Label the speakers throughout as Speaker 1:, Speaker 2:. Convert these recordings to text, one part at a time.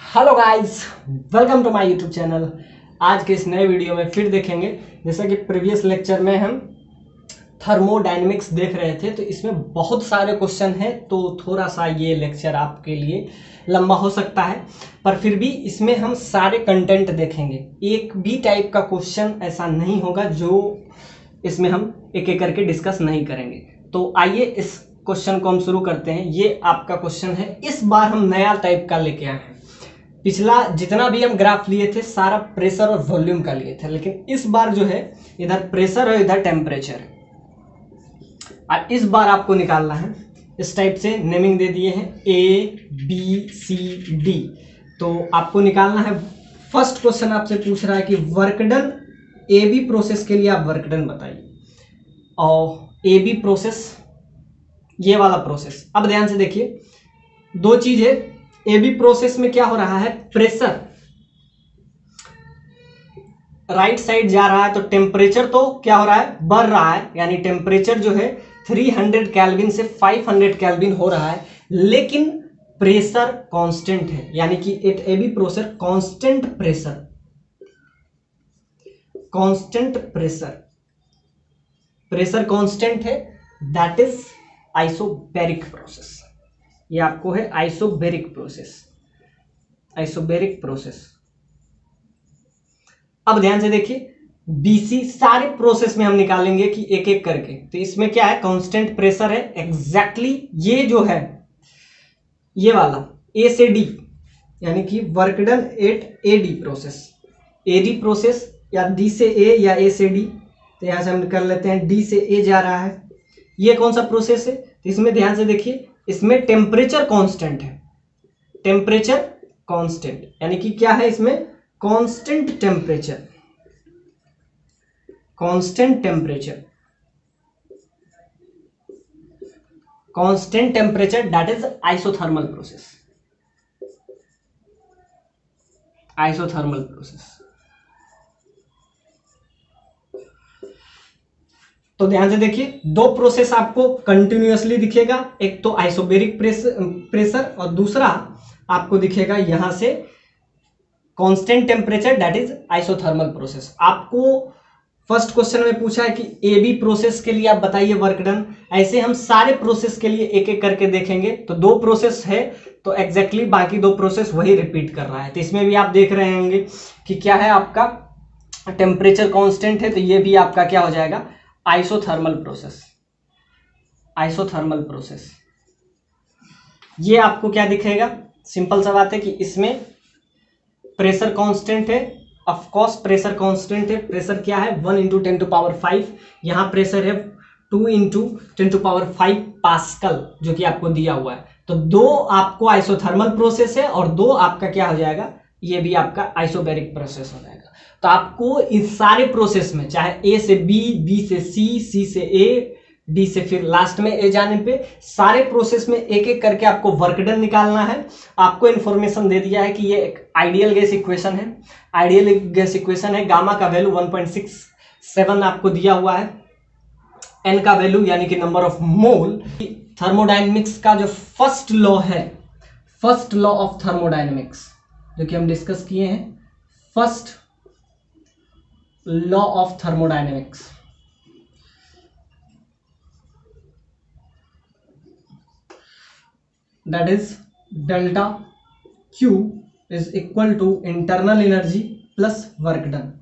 Speaker 1: Hello guys, welcome to my YouTube channel. आज के इस नए वीडियो में फिर देखेंगे, जैसा कि प्रीवियस लेक्चर में हम थर्मोडायनेमिक्स देख रहे थे, तो इसमें बहुत सारे क्वेश्चन हैं, तो थोड़ा सा ये लेक्चर आपके लिए लंबा हो सकता है, पर फिर भी इसमें हम सारे कंटेंट देखेंगे। एक भी टाइप का क्वेश्चन ऐसा नहीं होगा जो इसमें हम एक एक करके डिस्कस नहीं करेंगे। तो आइए इस क्वेश्चन को हम शुरू करते हैं। ये आपका क्वेश्चन है। इस बार हम नया टाइप का लेके आए हैं। पिछला जितना भी हम ग्राफ लिए थे सारा प्रेशर और वॉल्यूम का लिए थे, लेकिन इस बार जो है इधर प्रेशर और इधर टेम्परेचर है। और इस बार आपको निकालना है, इस टाइप से नेमिंग दे दिए हैं ए बी सी डी। तो आपको निकालना है। फर्स्ट क्वेश्चन आपसे पूछ रहा है कि work done A B process के लिए आप वर्क डन बताइए। और ए बी प्रोसेस, ये वाला प्रोसेस, अब ध्यान से देखिए, दो चीज है। ए बी प्रोसेस में क्या हो रहा है, प्रेशर राइट साइड जा रहा है, तो टेम्परेचर तो क्या हो रहा है, बढ़ रहा है। यानी टेम्परेचर जो है 300 केल्विन से 500 केल्विन हो रहा है, लेकिन प्रेशर कांस्टेंट है। यानी कि at A B process constant pressure constant है, दैट इज आइसोबैरिक प्रोसेस। ये आपको है आइसोबैरिक प्रोसेस। अब ध्यान से देखिए, बीसी सारे प्रोसेस में हम निकालेंगे कि एक एक करके। तो इसमें क्या है, कांस्टेंट प्रेशर है एग्जैक्टली। ये जो है ये वाला ए से डी, यानी कि work done at AD process या डी से ए या ए से डी। तो यहां से हम कर लेते हैं डी से ए जा रहा है। ये कौन सा प्रोसेस है, तो इसमें ध्यान से देखिए, इसमें टेम्परेचर कांस्टेंट है। टेम्परेचर कांस्टेंट यानी कि क्या है, इसमें constant temperature that is isothermal process. तो ध्यान से देखिए, दो प्रोसेस आपको कंटिन्यूअसली दिखेगा। एक तो आइसोबैरिक प्रेशर और दूसरा आपको दिखेगा यहां से constant temperature that is isothermal process. आपको फर्स्ट क्वेश्चन में पूछा है कि ए बी प्रोसेस के लिए आप बताइए वर्क डन। ऐसे हम सारे प्रोसेस के लिए एक एक करके देखेंगे। तो दो प्रोसेस है, तो एग्जैक्टली बाकी दो प्रोसेस वही रिपीट कर रहा है। तो इसमें भी आप देख रहे होंगे कि क्या है, आपका टेम्परेचर कांस्टेंट है, तो ये भी आपका क्या हो जाएगा, आइसोथर्मल प्रोसेस। ये आपको क्या दिखेगा, सिंपल सा बात है कि इसमें प्रेशर कांस्टेंट है। ऑफ कोर्स प्रेशर कांस्टेंट है। प्रेशर क्या है, 1 × 10⁵। यहां प्रेशर है 2 × 10⁵ पास्कल, जो कि आपको दिया हुआ है। तो दो आपको आइसोथर्मल प्रोसेस है और दो आपका क्या हो जाएगा, ये भी आपका आइसोबैरिक प्रोसेस हो जाएगा। तो आपको इस सारे प्रोसेस में, चाहे ए से बी, बी से सी, सी से ए, डी से फिर लास्ट में ए जाने पे, सारे प्रोसेस में एक एक करके आपको वर्क डन निकालना है। आपको इन्फॉर्मेशन दे दिया है कि ये एक आइडियल गैस इक्वेशन है। गामा का वैल्यू 1.67 आपको दिया हुआ है। एन का वैल्यू यानी कि नंबर ऑफ मोल। थर्मोडायनेमिक्स का जो फर्स्ट लॉ ऑफ थर्मोडायनेमिक्स जो कि हम डिस्कस किए हैं, first law of thermodynamics, that is delta Q is equal to internal energy plus work done.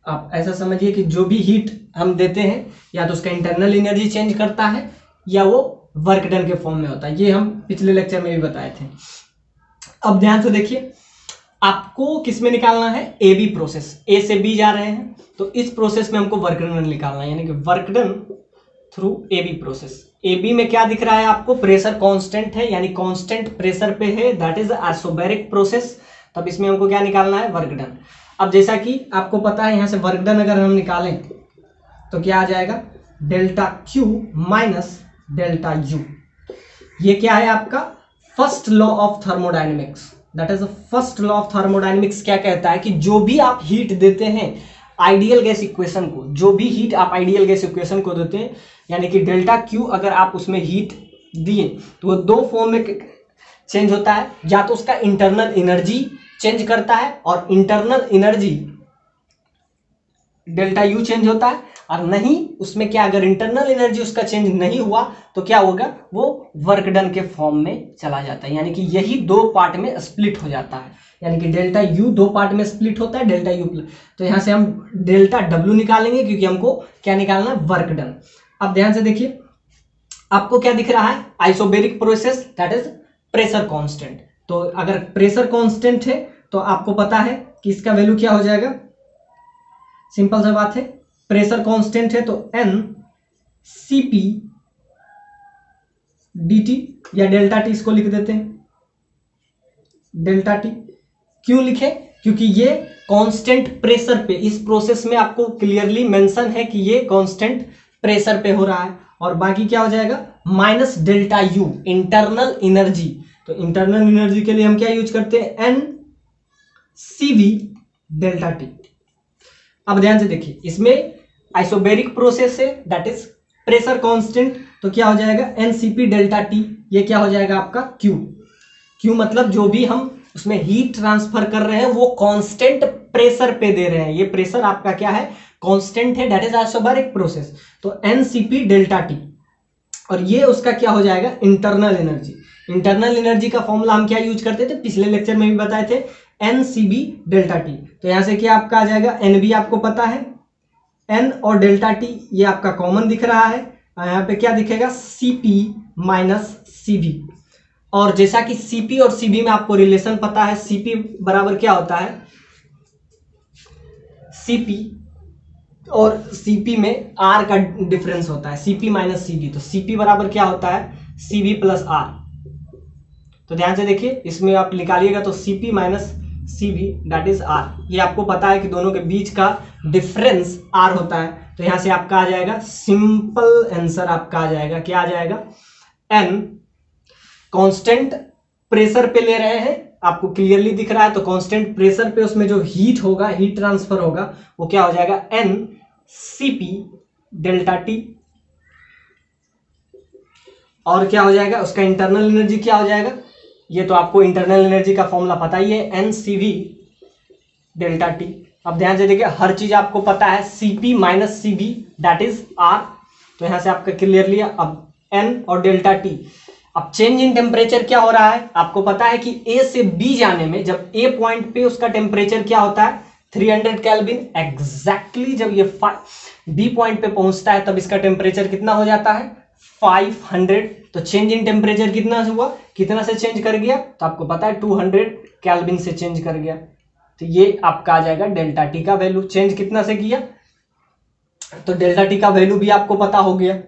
Speaker 1: आप ऐसा समझिए कि जो भी हीट हम देते हैं, या तो उसका इंटरनल एनर्जी चेंज करता है या वो वर्क डन के फॉर्म में होता है। ये हम पिछले लेक्चर में भी बताए थे। अब ध्यान से देखिए, आपको किस में निकालना है, ए बी प्रोसेस। ए से बी जा रहे हैं, तो इस प्रोसेस में हमको वर्क डन निकालना है, यानी कि work done through A B process. A B में क्या दिख रहा है आपको, प्रेशर कांस्टेंट है, यानी कांस्टेंट प्रेशर पे है, दैट इज आइसोबैरिक प्रोसेस। तब इसमें हमको क्या निकालना है, वर्क डन। अब जैसा कि आपको पता है, यहां से वर्क डन अगर हम निकालें तो क्या आ जाएगा, delta Q minus delta you. ये क्या है आपका first law of thermodynamics, that is first law of thermodynamics. क्या कहता है कि जो भी आप हीट देते हैं आइडियल गैस इक्वेशन को, जो भी हीट आप आइडियल गैस इक्वेशन को देते हैं, यानी कि डेल्टा क्यू अगर आप उसमें हीट दिए तो वो दो फॉर्म में चेंज होता है, या तो उसका इंटरनल एनर्जी चेंज करता है और internal energy delta U change होता है, और नहीं उसमें क्या, अगर इंटरनल एनर्जी उसका चेंज नहीं हुआ तो क्या होगा, वो वर्क डन के फॉर्म में चला जाता है। यानी कि यही दो पार्ट में स्प्लिट हो जाता है, यानी कि डेल्टा यू दो पार्ट में स्प्लिट होता है, डेल्टा यू प्लस, तो यहां से हम डेल्टा डब्ल्यू निकालेंगे क्योंकि हमको क्या निकालना है, वर्क डन। अब ध्यान से देखिए, आपको क्या दिख रहा है, isobaric process that is pressure constant. तो अगर प्रेशर कांस्टेंट है तो आपको पता है कि इसका वैल्यू क्या हो जाएगा, सिंपल सा बात है, प्रेशर कांस्टेंट है तो n C P D T, या डेल्टा टी इसको लिख देते हैं, डेल्टा टी। क्यों लिखे, क्योंकि ये कांस्टेंट प्रेशर पे, इस प्रोसेस में आपको क्लियरली मेंशन है कि ये कांस्टेंट प्रेशर पे हो रहा है। और बाकी क्या हो जाएगा, minus delta U internal energy. तो इंटरनल एनर्जी के लिए हम क्या यूज करते हैं, n C V delta T. अब ध्यान से देखिए, इसमें आइसोबेरिक प्रोसेस है दैट इज प्रेशर कांस्टेंट, तो क्या हो जाएगा, एनसीपी डेल्टा टी, ये क्या हो जाएगा आपका क्यू। क्यू मतलब जो भी हम उसमें हीट ट्रांसफर कर रहे हैं वो कांस्टेंट प्रेशर पे दे रहे हैं, ये प्रेशर आपका क्या है, कांस्टेंट है, दैट इज आइसोबेरिक प्रोसेस। तो एनसीपी डेल्टा टी, और ये उसका क्या हो जाएगा, इंटरनल एनर्जी। इंटरनल एनर्जी का फॉर्मूला हम क्या यूज करते थे, पिछले लेक्चर में भी बताए थे, n C B delta T. तो यहां से क्या आपका आ जाएगा, एन बी आपको पता है, एन और डेल्टा टी ये आपका कॉमन दिख रहा है, यहाँ पे क्या दिखेगा, C P minus C B. और जैसा कि सीपी और सीबी में आपको रिलेशन पता है, सीपी बराबर क्या होता है, सीपी और सीपी में आर का डिफरेंस होता है, सीपी माइनस सीबी। तो सीपी बराबर क्या होता है, सीबी प्लस आर। तो ध्यान से देखिए, इसमें आप निकालिएगा तो CP minus CB that is R. ये आपको पता है कि दोनों के बीच का डिफरेंस आर होता है। तो यहां से आपका आ जाएगा, सिंपल आंसर आपका आ जाएगा, क्या आ जाएगा, एन कांस्टेंट प्रेशर पे ले रहे हैं, आपको क्लियरली दिख रहा है, तो कांस्टेंट प्रेशर पे उसमें जो हीट होगा, हीट ट्रांसफर होगा, वो क्या हो जाएगा, एन सीपी डेल्टा टी। और क्या हो जाएगा, उसका इंटरनल एनर्जी क्या हो जाएगा, ये तो आपको इंटरनल एनर्जी का फॉर्मूला पता ही है, n C V delta T. अब ध्यान से देखिए, हर चीज आपको पता है, CP minus C B that is R. तो यहां से आपका क्लियरली अब एन और डेल्टा टी। अब चेंज इन टेम्परेचर क्या हो रहा है, आपको पता है कि ए से बी जाने में, जब ए पॉइंट पे उसका टेम्परेचर क्या होता है, 300 केल्विन एग्जैक्टली। जब ये बी पॉइंट पे पहुंचता है तब इसका टेम्परेचर कितना हो जाता है, 500। तो चेंज इन टेम्परेचर कितना हुआ, कितना से चेंज कर गया, तो आपको पता है 200 केल्विन से चेंज कर गया। तो ये आपका आ जाएगा डेल्टा टी का वैल्यू, चेंज कितना से किया, तो डेल्टा टी का वैल्यू भी आपको पता हो गया।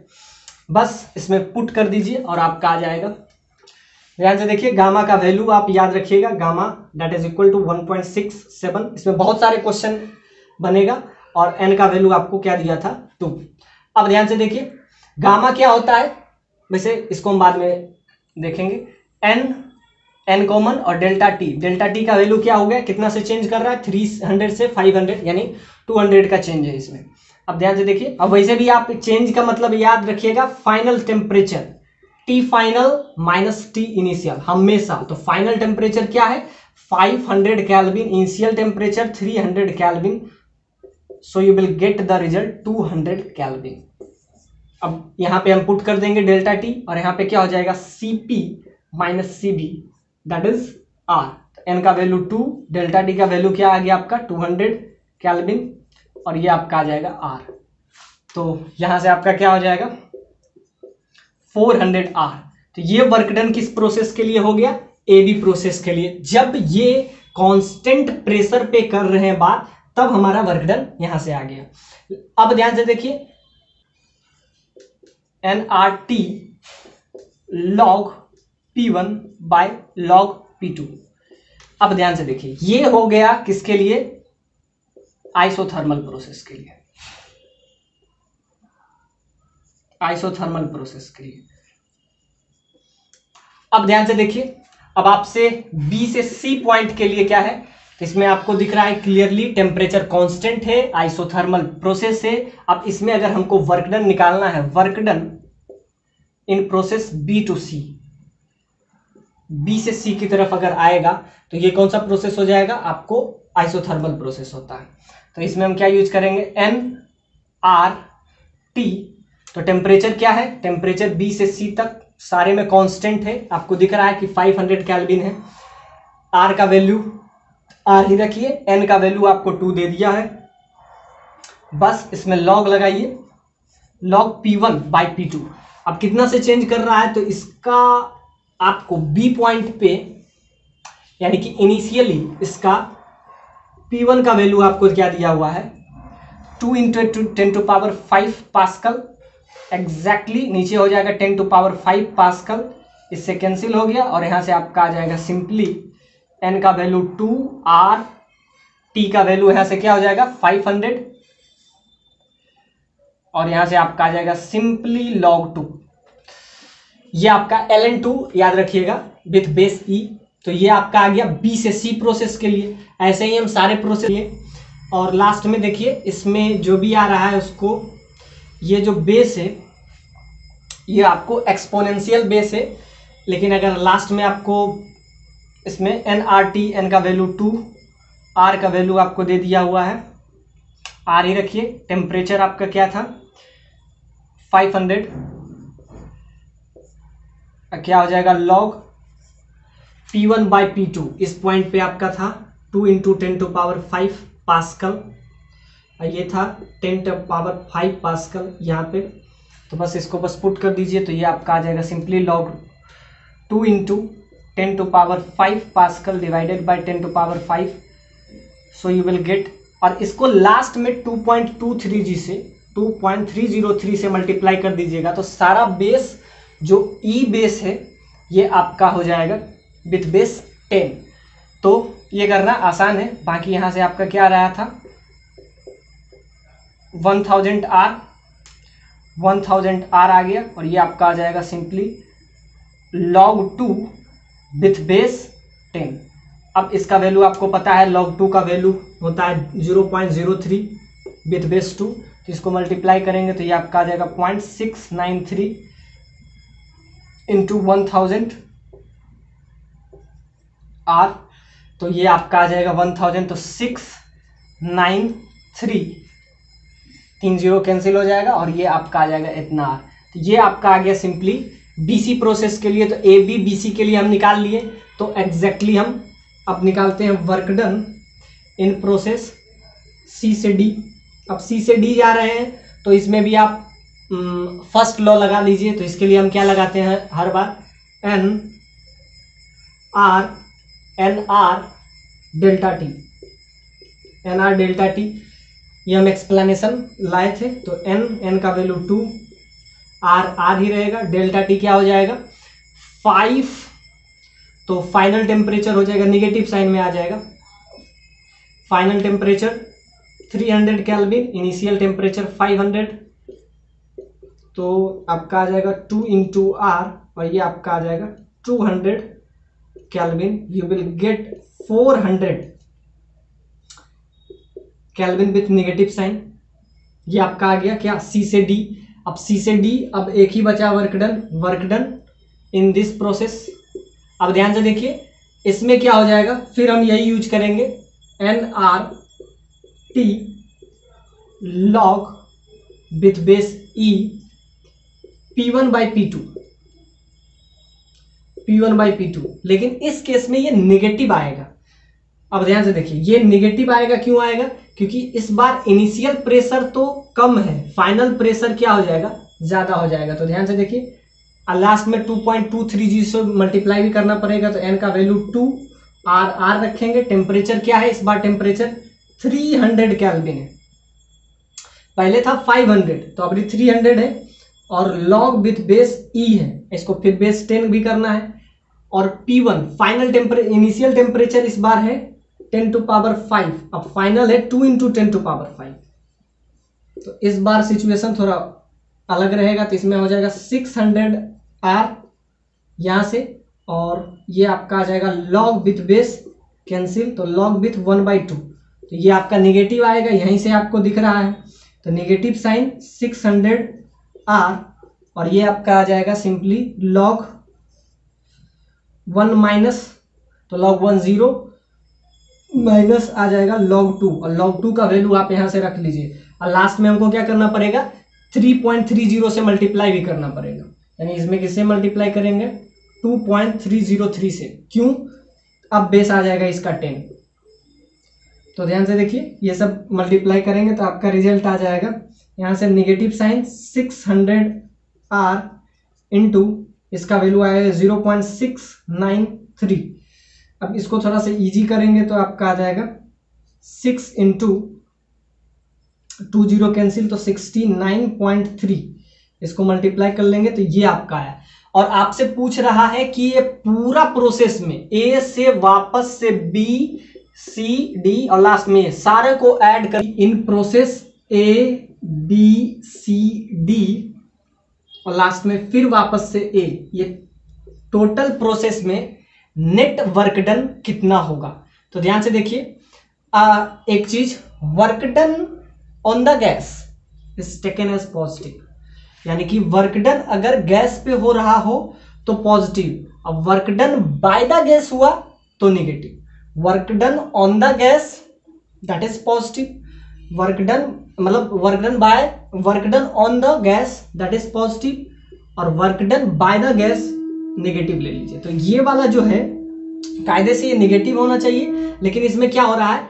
Speaker 1: बस इसमें पुट कर दीजिए और आपका आ जाएगा। ध्यान से देखिए, गामा का वैल्यू आप याद रखिएगा, gamma that is equal to 1.67। इसमें बहुत सारे क्वेश्चन बनेगा, और एन का वैल्यू आपको क्या दिया था, 2। अब ध्यान से देखिए, गामा क्या होता है, वैसे इसको हम बाद में देखेंगे। एन कॉमन और डेल्टा टी का वैल्यू क्या हो गया, कितना से चेंज कर रहा है, 300 से 500, यानी 200 का चेंज है इसमें। अब ध्यान से देखिए, अब वैसे भी आप चेंज का मतलब याद रखिएगा, final temperature, T final minus T initial हमेशा। तो फाइनल टेम्परेचर क्या है, 500 kelvin, initial temperature 300 kelvin, so you will get the result 200 kelvin. अब यहां पे हम पुट कर देंगे डेल्टा टी, और यहां पे क्या हो जाएगा, CP minus CB that is R. N का वैल्यू 2, डेल्टा टी का वैल्यू क्या आ गया आपका, 200 केल्विन, और ये आपका आ जाएगा आर। तो यहां से आपका क्या हो जाएगा, 400 आर। तो ये वर्क डन किस प्रोसेस के लिए हो गया, एबी प्रोसेस के लिए। जब ये कांस्टेंट प्रेशर पे कर रहे हैं बात, तब हमारा वर्क डन यहां से आ गया। अब ध्यान से देखिए, nRT log P1 bye log P2। अब ध्यान से देखिए, ये हो गया किसके लिए, आइसोथर्मल प्रोसेस के लिए, आइसोथर्मल प्रोसेस के लिए। अब ध्यान से देखिए, अब आपसे बी से सी पॉइंट के लिए क्या है, इसमें आपको दिख रहा है क्लियरली टेम्परेचर कांस्टेंट है, आइसोथर्मल प्रोसेस है। अब इसमें अगर हमको वर्क डन निकालना है, work done in process B to C, B से सी की तरफ अगर आएगा तो ये कौन सा प्रोसेस हो जाएगा, आपको आइसोथर्मल प्रोसेस होता है। तो इसमें हम क्या यूज करेंगे, nRT। तो टेम्परेचर क्या है, टेम्परेचर बी से सी तक सारे में कांस्टेंट है, आपको दिख रहा है कि 500 केल्विन है। आर का वैल्यू आर ही रखिए, एन का वैल्यू आपको 2 दे दिया है, बस इसमें लॉग लगाइए, लॉग P1/P2। अब कितना से चेंज कर रहा है, तो इसका आपको बी पॉइंट पे यानी कि इनिशियली इसका P1 का वैल्यू आपको क्या दिया हुआ है, 2 × 10⁵ पास्कल, एग्जैक्टली नीचे हो जाएगा 10⁵ पास्कल, इससे कैंसिल हो गया और यहां से आपका आ जाएगा सिंपली n का वैल्यू 2, r t का वैल्यू यहां से क्या हो जाएगा 500 और यहां से आपका आ जाएगा सिंपली log 2। ये आपका ln2 याद रखिएगा विथ बेस e। तो ये आपका आ गया बी से सी प्रोसेस के लिए। ऐसे ही हम सारे प्रोसेस लिए और लास्ट में देखिए इसमें जो भी आ रहा है उसको, ये जो बेस है ये आपको एक्सपोनेंशियल बेस है, लेकिन अगर लास्ट में आपको इसमें nRT, n का वैल्यू 2, r का वैल्यू आपको दे दिया हुआ है, r ही रखिए। टेम्परेचर आपका क्या था 500, क्या हो जाएगा log P1/P2, इस पॉइंट पे आपका था 2 × 10⁵ पास्कल, ये था 10⁵ पास्कल यहाँ पे। तो बस इसको बस पुट कर दीजिए तो ये आपका आ जाएगा simply log 2 × 10⁵ pascal divided by 10⁵। So you will gate, और इसको लास्ट में 2.23 से 2.303 से मल्टीप्लाई कर दीजिएगा तो सारा बेस जो ई बेस है ये आपका हो जाएगा विथ बेस 10। तो ये करना आसान है। बाकी यहां से आपका क्या रहा था 1000 R आ गया और ये आपका आ जाएगा सिंपली log 2 विथ बेस 10। अब इसका वैल्यू आपको पता है, log 2 का वैल्यू होता है 0.03 विथ बेस 2। तो इसको मल्टीप्लाई करेंगे तो ये आपका आ जाएगा 0.693 इंटू 1000 R। तो ये आपका आ जाएगा 1000, तो 693, 3 0 कैंसिल हो जाएगा और ये आपका आ जाएगा इतना R। तो ये आपका आ गया सिंपली BC प्रोसेस के लिए। तो AB BC के लिए हम निकाल लिए। तो एग्जैक्टली हम अब निकालते हैं work done in process C से D। अब C से D जा रहे हैं तो इसमें भी आप फर्स्ट लॉ लगा लीजिए। तो इसके लिए हम क्या लगाते हैं हर बार, NR delta T, NR delta T, ये हम एक्सप्लेनेशन लाए थे। तो n का वैल्यू 2, R ही रहेगा, डेल्टा टी क्या हो जाएगा 5। तो फाइनल टेम्परेचर हो जाएगा, निगेटिव साइन में आ जाएगा, final temperature 300 kelvin, initial temperature 500। तो आपका आ जाएगा 2 × R और ये आपका आ जाएगा 200 kelvin. You will get 400 kelvin with negative sign. ये आपका आ गया क्या C से D। अब C से D, अब एक ही बचा work done in this process. अब ध्यान से देखिए इसमें क्या हो जाएगा, फिर हम यही यूज करेंगे nRT log with base E P1/P2, लेकिन इस केस में ये नेगेटिव आएगा। अब ध्यान से देखिए ये नेगेटिव आएगा, क्यों आएगा, क्योंकि इस बार इनिशियल प्रेशर तो कम है, फाइनल प्रेशर क्या हो जाएगा ज्यादा हो जाएगा। तो ध्यान से देखिए लास्ट में 2.23 से मल्टीप्लाई भी करना पड़ेगा। तो n का वैल्यू 2, R रखेंगे। टेम्परेचर क्या है इस बार, टेम्परेचर 300 केल्विन है, पहले था 500 तो अभी 300 है, और लॉग विथ बेस E है, इसको फिर बेस 10 भी करना है। और P1 final temperature, initial temperature इस बार है 10⁵, अब फाइनल है 2 × 10⁵। तो इस बार सिचुएशन थोड़ा अलग रहेगा। तो इसमें हो जाएगा 600 R यहां से, और ये आपका आ जाएगा log विथ बेस कैंसिल, तो log विथ 1/2। तो ये आपका निगेटिव आएगा, यहीं से आपको दिख रहा है। तो निगेटिव साइन 600 R और ये आपका आ जाएगा सिंपली log 1 माइनस, तो log 1 0 माइनस आ जाएगा log 2, और log 2 का वैल्यू आप यहां से रख लीजिए, और लास्ट में हमको क्या करना पड़ेगा 3.30 से मल्टीप्लाई भी करना पड़ेगा, यानी इसमें किससे मल्टीप्लाई करेंगे 2.303 से, क्यों, अब बेस आ जाएगा इसका 10। तो ध्यान से देखिए, ये सब मल्टीप्लाई करेंगे तो आपका रिजल्ट आ जाएगा यहाँ से नेगेटिव साइन 600R इंटू इसका वैल्यू आएगा 0.693। अब इसको थोड़ा सा इजी करेंगे तो आपका आ जाएगा 6 इंटू 20 कैंसिल, तो 69.3, इसको मल्टीप्लाई कर लेंगे तो ये आपका है। और आपसे पूछ रहा है कि ये पूरा प्रोसेस में ए से वापस से बी सी डी और लास्ट में सारे को ऐड कर, in process A B C D और लास्ट में फिर वापस से ए, ये टोटल प्रोसेस में नेट वर्क डन कितना होगा। तो ध्यान से देखिए, एक चीज, work done on the gas is taken as positive, यानी कि वर्क डन अगर गैस पे हो रहा हो तो पॉजिटिव, अब work done by the gas हुआ तो negative. Work done on the gas that is positive, work done मतलब work done by, work done on the gas that is positive, और work done by the gas negative ले लीजिए। तो ये वाला जो है कायदे से ये नेगेटिव होना चाहिए, लेकिन इसमें क्या हो रहा है,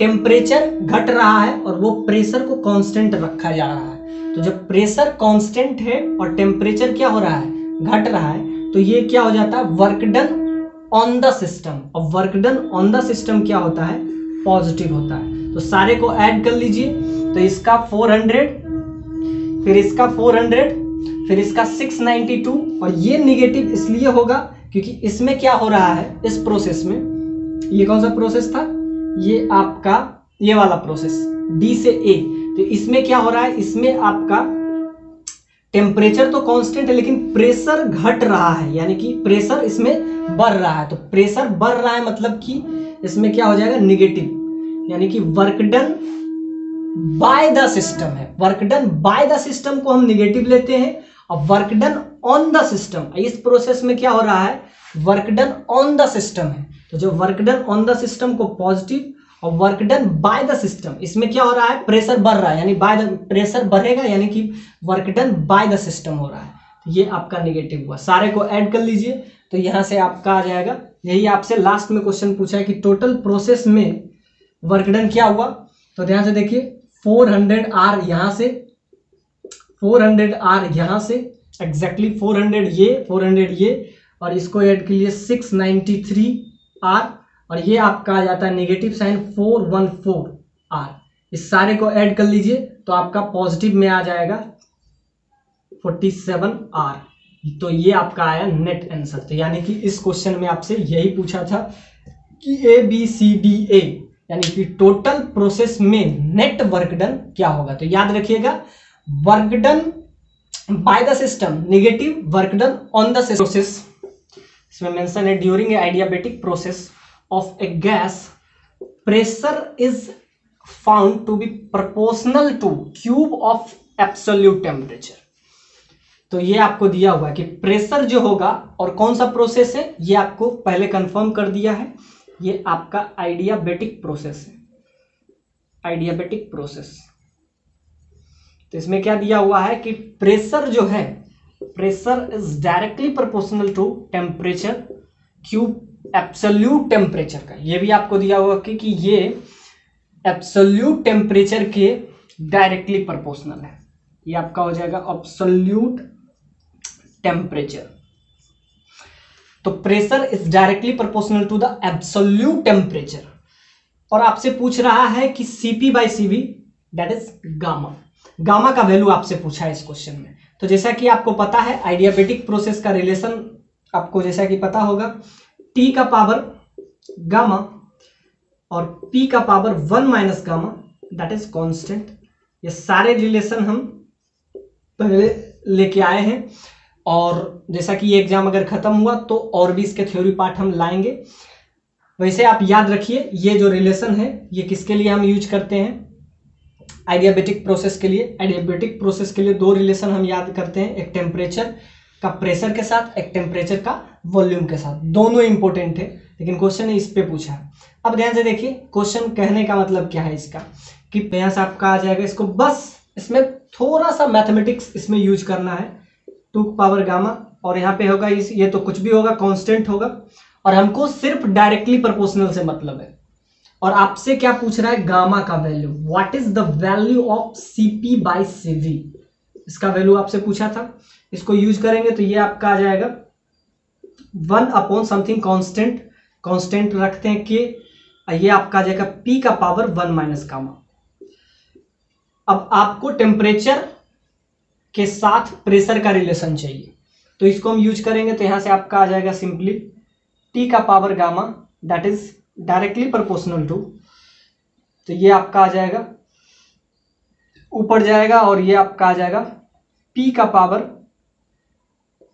Speaker 1: टेम्परेचर घट रहा है और वो प्रेशर को कांस्टेंट रखा जा रहा है। तो जब प्रेशर कांस्टेंट है और टेम्परेचर क्या हो रहा है, घट रहा है, तो ये क्या हो जाता है, work done on the system, और work done on the system क्या होता है, पॉजिटिव होता है। तो सारे को ऐड कर लीजिए, तो इसका 400, फिर इसका 400, फिर इसका 692, और ये नेगेटिव इसलिए होगा क्योंकि इसमें क्या हो रहा है, इस प्रोसेस में, ये कौन सा प्रोसेस था, ये आपका ये वाला प्रोसेस डी से ए, तो इसमें क्या हो रहा है, इसमें आपका टेम्परेचर तो कांस्टेंट है लेकिन प्रेशर घट रहा है, यानी कि प्रेशर इसमें बढ़ रहा है। तो प्रेशर बढ़ रहा है मतलब कि इसमें क्या हो जाएगा, नेगेटिव, यानी कि work done by the system है। Work done by the system को हम नेगेटिव लेते हैं, और work done on the system, इस प्रोसेस में क्या हो रहा है, work done on the system है। तो जो work done on the system को पॉजिटिव, और work done by the system, इसमें क्या हो रहा है, प्रेशर बढ़ रहा है, यानी बाय द प्रेशर बढ़ेगा, यानी कि work done by the system हो रहा है, तो ये आपका नेगेटिव हुआ। सारे को ऐड कर लीजिए, तो यहां से आपका आ जाएगा, यही आपसे लास्ट में क्वेश्चन पूछा है कि टोटल प्रोसेस में वर्क डन क्या हुआ। तो ध्यान से देखिए, 400R यहां से, 400R यहां से, एग्जैक्टली 400 ये, 400 ये, और इसको ऐड के लिए 693R, और ये आपका आ जाता है नेगेटिव साइन 414R। इस सारे को ऐड कर लीजिए तो आपका पॉजिटिव में आ जाएगा 47R। तो ये आपका आया नेट आंसर। तो यानी कि इस क्वेश्चन में आपसे यही पूछा था कि ABCDA यानी कि टोटल प्रोसेस में नेट वर्क डन क्या होगा। तो याद रखिएगा, work done by the system negative, work done on the process, इसमें मेंशन है during a adiabatic process of a gas pressure is found to be proportional to cube of absolute temperature. तो ये आपको दिया हुआ है कि प्रेशर जो होगा, और कौन सा प्रोसेस है ये आपको पहले कंफर्म कर दिया है, ये आपका आइडियाबैटिक प्रोसेस है, आइडियाबैटिक प्रोसेस। तो इसमें क्या दिया हुआ है कि प्रेशर जो है, pressure is directly proportional to temperature cube absolute temperature का। ये भी आपको दिया हुआ कि ये एब्सोल्यूट टेम्परेचर के डायरेक्टली प्रोपोर्शनल है। ये आपका हो जाएगा एब्सोल्यूट टेम्परेचर। तो pressure is directly proportional to the absolute temperature. और आपसे पूछ रहा है कि CP/CV that is gamma. Gamma का वैल्यू आपसे पूछा है इस क्वेश्चन में। तो जैसा कि आपको पता है आइडियाबैटिक प्रोसेस का रिलेशन आपको जैसा कि पता होगा, T का पावर गामा और P का power 1 minus gamma that is constant. ये सारे रिलेशन हम पहले लेके आए हैं, और जैसा कि ये एग्जाम अगर खत्म हुआ तो और भी इसके थ्योरी पार्ट हम लाएंगे। वैसे आप याद रखिए, ये जो रिलेशन है ये किसके लिए हम यूज करते हैं, आइडियाबैटिक प्रोसेस के लिए। आइडियाबैटिक प्रोसेस के लिए दो रिलेशन हम याद करते हैं, एक टेम्परेचर का प्रेशर के साथ, एक टेम्परेचर का वॉल्यूम के साथ, दोनों इंपॉर्टेंट है, लेकिन क्वेश्चन इस पे पूछा है। अब ध्यान से देखिए, क्वेश्चन कहने का मतलब क्या है इसका, कि यहाँ से आपका आ जाएगा, इसको बस इसमें थोड़ा सा मैथमेटिक्स इसमें यूज करना है, 2 पावर गामा, और यहाँ पे होगा ये तो कुछ भी होगा, कांस्टेंट होगा, और हमको सिर्फ डायरेक्टली प्रोपोर्शनल से मतलब है। और आपसे क्या पूछ रहा है, गामा का value, what is the value of Cp by Cv, इसका वैल्यू आपसे पूछा था। इसको यूज करेंगे तो ये आपका आ जाएगा 1 अपॉन समथिंग कांस्टेंट, कांस्टेंट रखते हैं कि ये आपका आ जाएगा P का पावर 1 माइनस गामा। अब आपको टेम्परेचर के साथ प्रेशर का रिलेशन चाहिए, तो इसको हम यूज करेंगे, तो यहां से आपका आ जाएगा सिंपली T का power gamma that is directly proportional to, तो ये आपका आ जाएगा ऊपर जाएगा, और ये आपका आ जाएगा P का पावर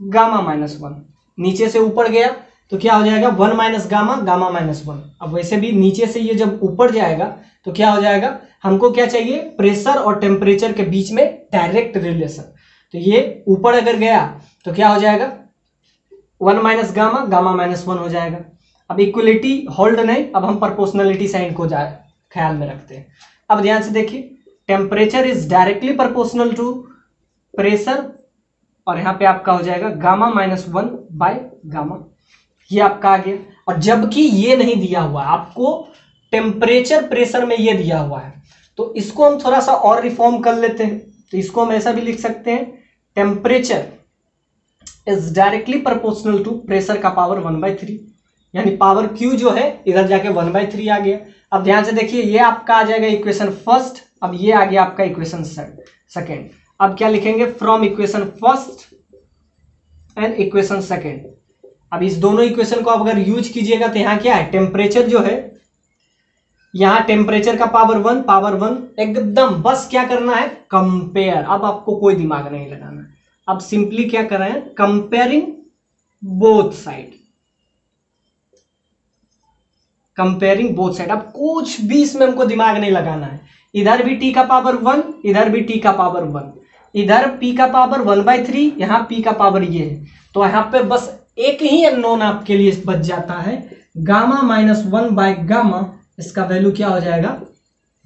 Speaker 1: गामा माइनस 1, नीचे से ऊपर गया तो क्या हो जाएगा 1 माइनस गामा, गामा माइनस 1। अब वैसे भी नीचे से ये जब ऊपर जाएगा तो क्या हो जाएगा, हमको क्या चाहिए, प्रेशर और टेम्परेचर के बीच में डायरेक्ट रिलेशन, तो ये ऊपर अगर गया तो क्या हो जाएगा 1 माइनस गामा, गामा माइनस 1 हो जाएगा। अब इक्वलिटी होल्ड नहीं, अब हम प्रोपोर्शनलिटी साइन को ख्याल में रखते हैं। अब ध्यान से देखिए, temperature is directly proportional to pressure, और यहाँ पे आपका हो जाएगा गामा माइनस 1 बाय गामा, ये आपका आ गया। और जबकि ये नहीं दिया हुआ है आपको, टेम्परेचर प्रेशर में ये दिया हुआ है, तो इसको हम थोड़ा सा और रिफॉर्म कर लेते हैं। तो इसको हम ऐसा भी लिख सकते हैं, temperature is directly proportional to pressure का पावर 1/3, यानी पावर क्यू जो है इधर जाके 1/3 आ गया। अब ध्यान से देखिए, ये आपका आ जाएगा इक्वेशन फर्स्ट, अब ये आ गया आपका इक्वेशन सेकेंड। अब क्या लिखेंगे, from equation first and equation second. अब इस दोनों इक्वेशन को आप अगर यूज कीजिएगा तो यहाँ क्या है, टेम्परेचर जो है, यहाँ टेम्परेचर का पावर 1 एकदम, बस क्या करना है, कंपेयर। अब आपको कोई दिमाग नहीं लगाना, अब सिंपली क्या कर रहे हैं, comparing both side, comparing both side. अब कुछ भी इसमें हमको दिमाग नहीं लगाना है, इधर भी T का पावर 1, इधर भी T का पावर 1, इधर P का पावर 1/3, यहाँ P का पावर ये है, तो यहाँ पे बस एक ही अननोन आपके लिए बच जाता है, गामा माइनस 1 बाय गामा, इसका वैल्यू क्या हो जाएगा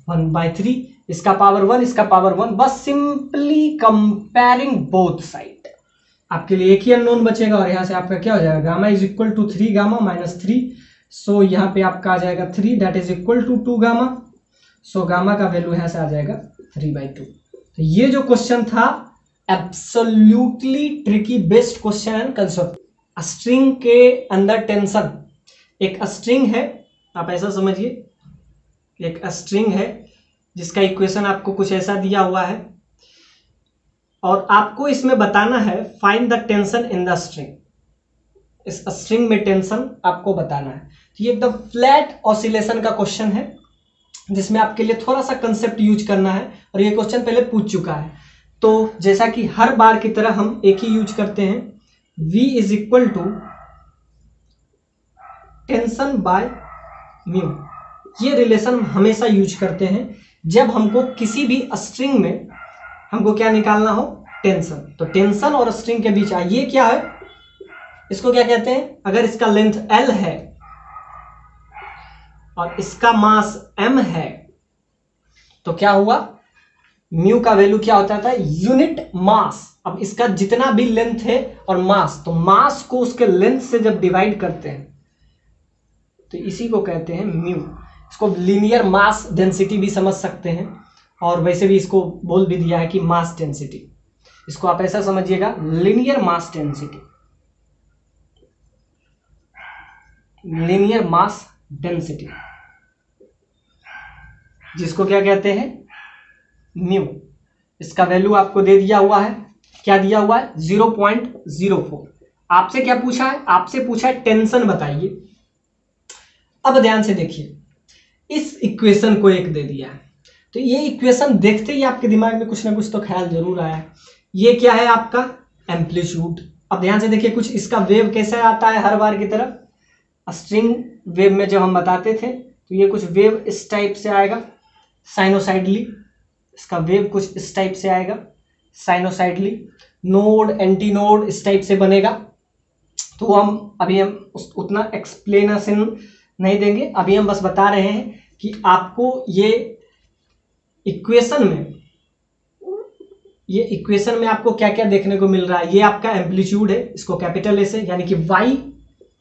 Speaker 1: 1/3, इसका पावर 1, इसका पावर 1, बस सिंपली कंपेयरिंग बोथ साइड। आपके लिए एक ही अननोन बचेगा, और यहां से आपका क्या हो जाएगा, gamma is equal to 3 gamma minus 3, so यहाँ पे आपका आ जाएगा 3 that is equal to 2 gamma, so gamma का वैल्यू यहां से आ जाएगा 3/2। तो ये जो क्वेश्चन था absolutely tricky, best question and concept. String के अंदर टेंशन, एक स्ट्रिंग है, आप ऐसा समझिए, एक स्ट्रिंग है जिसका इक्वेशन आपको कुछ ऐसा दिया हुआ है, और आपको इसमें बताना है find the tension in the string, इस स्ट्रिंग में टेंशन आपको बताना है। तो ये एकदम फ्लैट ऑसिलेशन का क्वेश्चन है, जिसमें आपके लिए थोड़ा सा कंसेप्ट यूज करना है, और ये क्वेश्चन पहले पूछ चुका है। तो जैसा कि हर बार की तरह हम एक ही यूज करते हैं, V is equal to tension by mu, ये रिलेशन हम हमेशा यूज करते हैं जब हमको किसी भी स्ट्रिंग में हमको क्या निकालना हो, टेंशन। तो टेंशन और स्ट्रिंग के बीच ये क्या है, इसको क्या कहते हैं, अगर इसका लेंथ L है और इसका मास M है, तो क्या हुआ, म्यू का वैल्यू क्या होता था, यूनिट मास। अब इसका जितना भी लेंथ है और मास, तो मास को उसके लेंथ से जब डिवाइड करते हैं तो इसी को कहते हैं म्यू। इसको लीनियर मास डेंसिटी भी समझ सकते हैं, और वैसे भी इसको बोल भी दिया है कि मास डेंसिटी, इसको आप ऐसा समझिएगा, linear mass density, linear mass density, जिसको क्या कहते हैं, म्यू। इसका वैल्यू आपको दे दिया हुआ है, क्या दिया हुआ है 0.04। आपसे क्या पूछा है, आपसे पूछा है टेंशन बताइए। अब ध्यान से देखिए, इस इक्वेशन को एक दे दिया है, तो ये इक्वेशन देखते ही आपके दिमाग में कुछ ना कुछ तो ख्याल जरूर आया है, ये क्या है आपका एम्पलीट्यूड। अब ध्यान से देखिए, कुछ इसका वेव कैसे आता है हर बार की तरह, स्ट्रिंग वेव में जब हम बताते थे तो ये कुछ वेव इस टाइप से आएगा साइनोसाइडली, इसका वेव कुछ इस टाइप से आएगा साइनोसाइडली, नोड एंटी नोड इस टाइप से बनेगा। तो हम अभी उतना एक्सप्लेनेशन नहीं देंगे, अभी हम बस बता रहे हैं कि आपको ये इक्वेशन में आपको क्या क्या देखने को मिल रहा है। ये आपका एम्पलीट्यूड है, इसको कैपिटल ए से, यानी कि y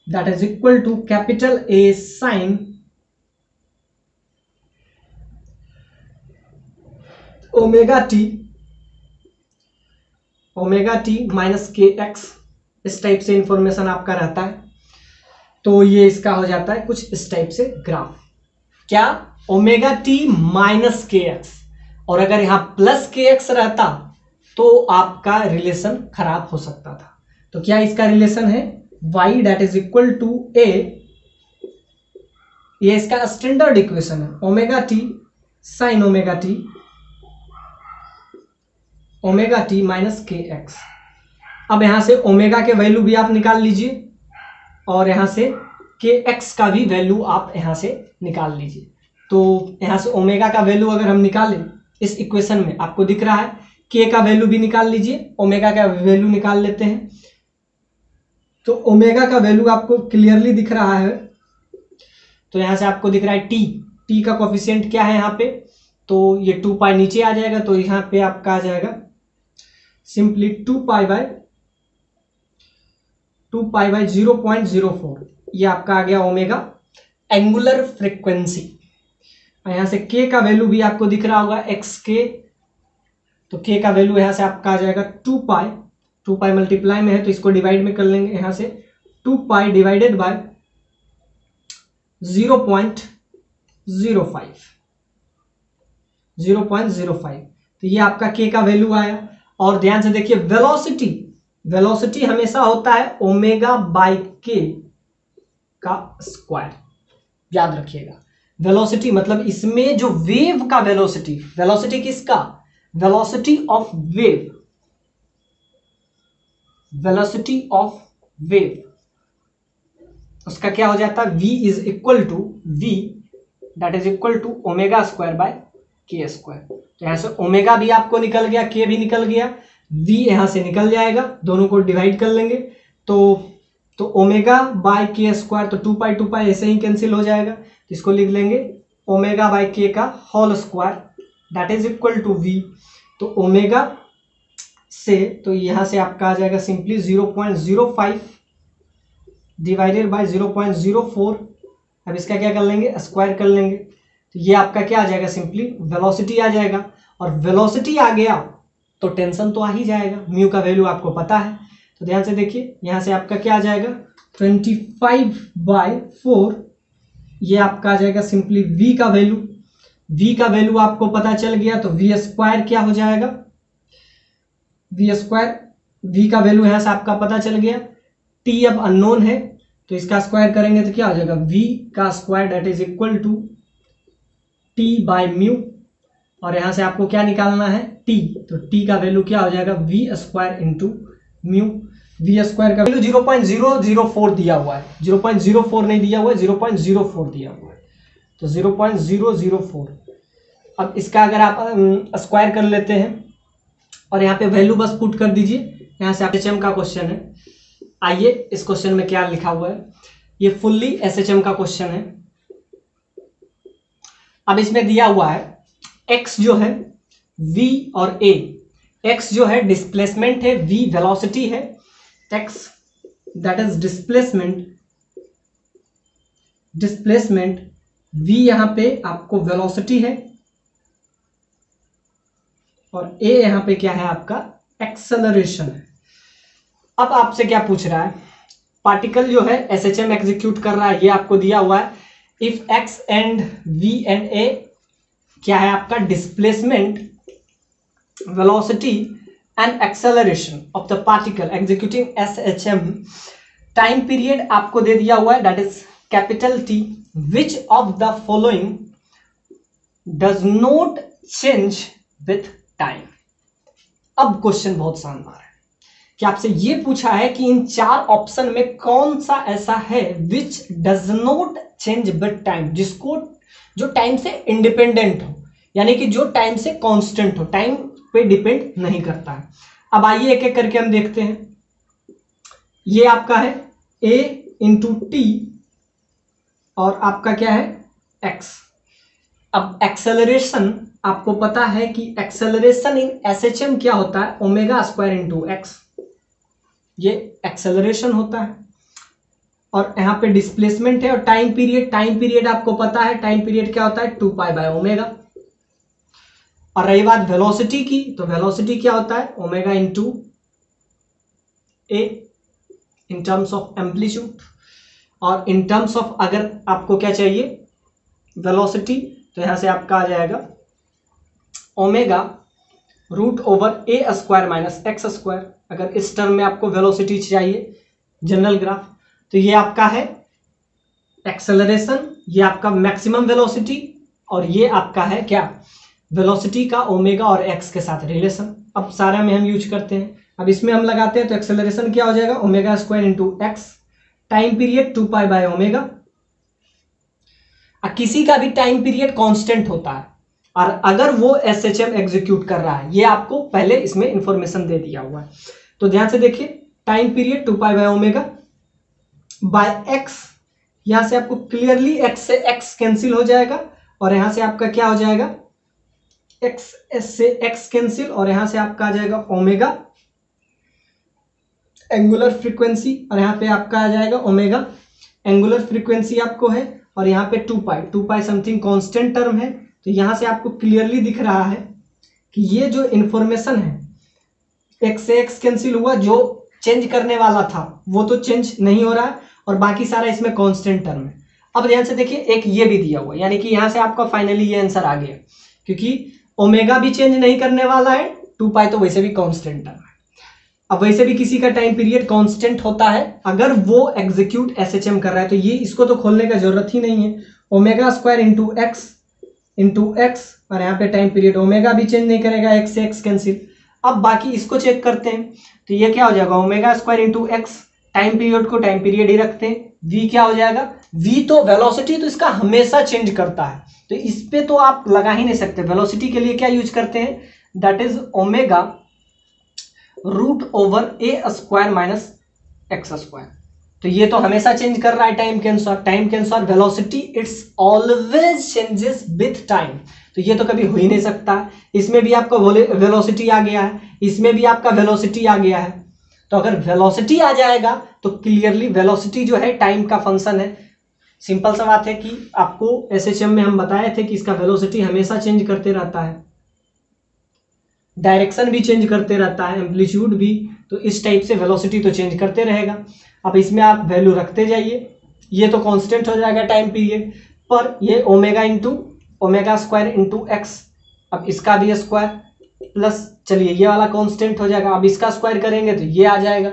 Speaker 1: that is equal to capital A sine omega T minus K X, इस टाइप से इंफॉर्मेशन आपका रहता है। तो ये इसका हो जाता है कुछ इस टाइप से ग्राफ, क्या omega T minus K x, और अगर यहां प्लस के एक्स रहता तो आपका रिलेशन खराब हो सकता था। तो क्या इसका रिलेशन है, y that is equal to a, ये इसका स्टैंडर्ड इक्वेशन है, omega T sine omega T minus K X. अब यहां से ओमेगा के वैल्यू भी आप निकाल लीजिए और यहां से के एक्स का भी वैल्यू आप यहां से निकाल लीजिए। तो यहां से ओमेगा का वैल्यू अगर हम निकालें इस इक्वेशन में, आपको दिख रहा है के का वैल्यू भी निकाल लीजिए, ओमेगा का वैल्यू निकाल लेते हैं। तो ओमेगा का वैल्यू आपको क्लियरली दिख रहा है, तो यहां से आपको दिख रहा है टी का कोफिशिएंट क्या है यहाँ पे, तो ये 2 पाई नीचे आ जाएगा, तो यहाँ पे आपका आ जाएगा सिंपली 2 पाई बाई 0.04, ये आपका आ गया ओमेगा एंगुलर फ्रीक्वेंसी। यहां से के का वैल्यू भी आपको दिख रहा होगा एक्स के, तो के का वैल्यू यहां से आपका आ जाएगा 2 पाई मल्टीप्लाई में है तो इसको डिवाइड में कर लेंगे, यहां से 2 पाई डिवाइडेड बाय 0.05, तो ये आपका के का वैल्यू आया। और ध्यान से देखिए वेलोसिटी हमेशा होता है ओमेगा बाई के का स्क्वायर, याद रखिएगा। वेलोसिटी मतलब इसमें जो वेव का वेलोसिटी किसका, वेलोसिटी ऑफ वेव, उसका क्या हो जाता है, v is equal to omega square by K square. तो यहां से ओमेगा भी आपको निकल गया, के भी निकल गया, v यहां से निकल जाएगा, दोनों को डिवाइड कर लेंगे तो ओमेगा बाय के स्क्वायर, तो 2 पाई ऐसे ही कैंसिल हो जाएगा, तो इसको लिख लेंगे ओमेगा बाय के का whole square that is equal to v। तो ओमेगा से, तो यहां से आपका आ जाएगा सिंपली 0.05 डिवाइडेड बाय 0.04। अब इसका क्या कर लेंगे, स्क्वायर कर लेंगे, तो ये आपका क्या आ जाएगा, सिंपली वेलोसिटी आ जाएगा। और वेलोसिटी आ गया तो टेंशन तो आ ही जाएगा, म्यू का वैल्यू आपको पता है। तो ध्यान से देखिए, यहां से आपका क्या आ जाएगा 25/4, ये आपका आ जाएगा सिंपली v का वैल्यू आपको पता चल गया, तो v स्क्वायर क्या हो जाएगा, v का वैल्यू यहां से आपका पता चल गया। t अब अननोन है तो इसका स्क्वायर करेंगे तो क्या हो जाएगा, v का square that is equal to t by mu, और यहां से आपको क्या निकालना है t, तो t का वैल्यू क्या हो जाएगा v square into mu. v square का वैल्यू 0.004 दिया हुआ है, 0.04 नहीं दिया हुआ है, 0.04 दिया हुआ है, तो 0.004। अब इसका अगर आप स्क्वायर कर लेते हैं और यहाँ पे वैल्यू बस पुट कर दीजिए, यहाँ से SHM का क्वेश्चन है। आइए इस क्वेश्चन में क्या लिखा हुआ है, ये फुल्ली SHM का क्वेश्चन है। अब इसमें दिया हुआ है x जो है v और a, x जो है डिस्प्लेसमेंट है, v वेलोसिटी है, x that is displacement, v यहां पे आपको वेलोसिटी है और a यहां पे क्या है आपका एक्सेलरेशन है। अब आपसे क्या पूछ रहा है, पार्टिकल जो है SHM एग्जीक्यूट कर रहा है, ये आपको दिया हुआ है। If x and v and a क्या है आपका displacement, velocity and acceleration of the particle executing SHM, time period आपको दे दिया हुआ है that is capital T, which of the following does not change with time. अब क्वेश्चन बहुत शानदार है कि आपसे ये पूछा है कि इन 4 ऑप्शन में कौन सा ऐसा है which does not change with time, जो टाइम से इंडिपेंडेंट हो, यानी कि जो टाइम से कांस्टेंट हो, टाइम पे डिपेंड नहीं करता है। अब आइए एक एक करके हम देखते हैं। ये आपका है a इंटू टी और आपका क्या है x। अब एक्सेलरेशन आपको पता है कि एक्सेलरेशन इन एसएचएम क्या होता है, ओमेगा स्क्वायर इंटू एक्स, ये एक्सेलरेशन होता है। और यहाँ पे डिस्प्लेसमेंट है और टाइम पीरियड आपको पता है, टाइम पीरियड क्या होता है 2 पाई बाय ओमेगा। और रही बात वेलोसिटी की, तो वेलोसिटी क्या होता है omega into A in terms of amplitude. और इन टर्म्स ऑफ अगर आपको क्या चाहिए वेलोसिटी, तो यहां से आपका आ जाएगा omega root over A square minus X square. अगर इस टर्म में आपको वेलोसिटी चाहिए जनरल ग्राफ, तो ये आपका है एक्सेलरेशन, ये आपका मैक्सिमम वेलोसिटी, और ये आपका है क्या वेलोसिटी का ओमेगा और एक्स के साथ रिलेशन। अब सारा में हम यूज करते हैं, अब इसमें हम लगाते हैं तो एक्सेलरेशन क्या हो जाएगा omega square into x, time period 2 pi by omega. किसी का भी टाइम पीरियड कांस्टेंट होता है और अगर वो एसएचएम एग्जीक्यूट कर रहा है, ये आपको पहले इसमें इंफॉर्मेशन दे दिया हुआ है। तो ध्यान से देखिए time period 2 pi by omega by x, यहां से आपको क्लियरली एक्स से एक्स कैंसिल हो जाएगा और यहां से आपका क्या हो जाएगा एक्स से एक्स कैंसिल, और यहां से आपका आ जाएगा ओमेगा एंगुलर फ्रीक्वेंसी, और यहां पे आपका आ जाएगा ओमेगा एंगुलर फ्रीक्वेंसी आपको है, और यहां पे 2 पाई समथिंग कांस्टेंट टर्म है। तो यहां से आपको क्लियरली दिख रहा है कि ये जो इंफॉर्मेशन है एक्स से एक्स कैंसिल हुआ, जो चेंज करने वाला था वो तो चेंज नहीं हो रहा है और बाकी सारा इसमें कांस्टेंट टर्म है। अब ध्यान से देखिए एक ये भी दिया हुआ है, यानी कि यहां से आपका फाइनली ये आंसर आ गया, क्योंकि ओमेगा भी चेंज नहीं करने वाला है, 2 पाई तो वैसे भी कांस्टेंट टर्म है। अब वैसे भी किसी का टाइम पीरियड कांस्टेंट होता है, अगर वो एग्जीक्यूट एसएचएम कर रहा है तो ये इसको तो खोलने का जरूरत ही नहीं है, ओमेगा स्क्वायर इंटू एक्स, और यहाँ पे टाइम पीरियड ओमेगा भी चेंज नहीं करेगा, एक्स से एक्स कैंसिल। अब बाकी इसको चेक करते हैं, तो ये क्या हो जाएगा omega square into x, time period को टाइम पीरियड ही रखते हैं, v क्या हो जाएगा, v तो वेलोसिटी तो इसका हमेशा चेंज करता है, तो इस पे तो आप लगा ही नहीं सकते। वेलोसिटी के लिए क्या यूज करते हैं, that is omega root over A square minus X square. तो ये तो हमेशा चेंज कर रहा है टाइम के अनुसार, velocity it's always changes with time, तो ये तो कभी हो ही नहीं सकता। इसमें भी आपका वेलोसिटी आ गया है, इसमें भी आपका वेलोसिटी आ गया है, तो अगर वेलोसिटी आ जाएगा तो क्लियरली वेलोसिटी जो है टाइम का फंक्शन है। सिंपल सा बात है कि आपको एसएचएम में हम बताए थे कि इसका वेलोसिटी हमेशा चेंज करते रहता है, डायरेक्शन भी चेंज करते रहता है, एम्पलीट्यूड भी, तो इस टाइप से वेलोसिटी तो चेंज करते रहेगा। अब इसमें आप वैल्यू रखते जाइए, ये तो कांस्टेंट हो जाएगा टाइम पीरियड पर, ये ओमेगा स्क्वायर इंटू एक्स, अब इसका भी स्क्वायर प्लस, चलिए ये वाला कांस्टेंट हो जाएगा, अब इसका स्क्वायर करेंगे तो ये आ जाएगा।